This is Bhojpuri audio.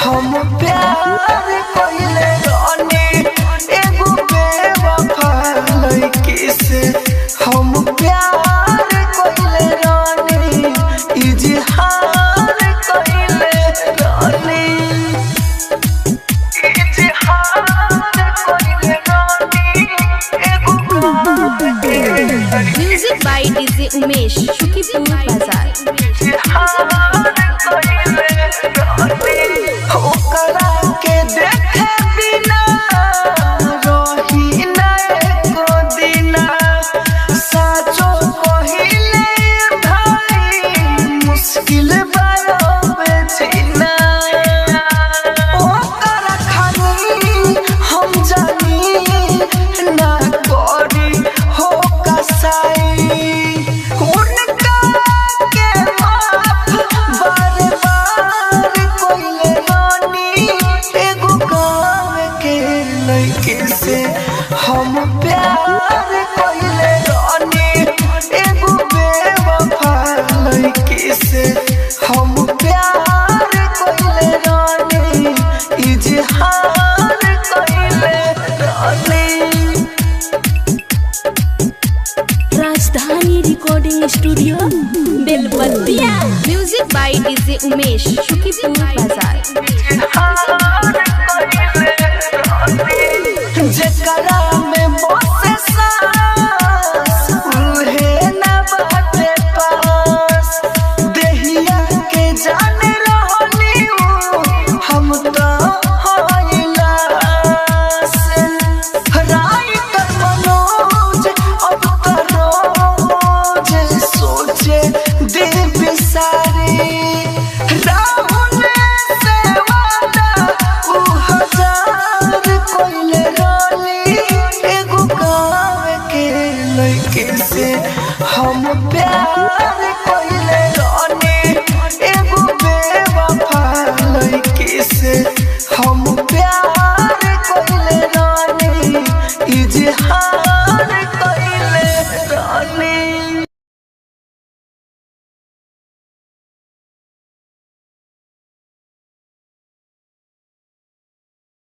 हम प्यार कइले रानी एगो बेवफा लड़की से। हम प्यार कइले रानी इजहार कइले रानी music by DJ Umesh Shukipur Bazar. ओकरा के देखे बिना रही ना एको दिना। साचो कहिले भाई मुश्किल बावे जीना। ओकरा खानी हम जानी ना करी हो कसाई। उनका के माफ बार बार कइले रानी एगो गाँव के लड़की से। हम प्यार कइले रानी एगो बेवफा लड़की से। हम प्यार कइले रानी इजहार कइले रानी। Rajdhani recording studio Belbattiya. Music by DJ Umesh Shukipur Bazar. जेकरा में बसे सांस उहे ना बाटे पास। देहिया के जाने रहनी हम तो होइलास। राइटर मनोज अब तो रोज सोचे दिल बिसारी। राहुल से वादा उ हजार कइले रानी एगो गाँव के लड़की से। हम प्यार कइले रानी एगो बेवफा लड़की से। हम प्यार कइले रानी इजहार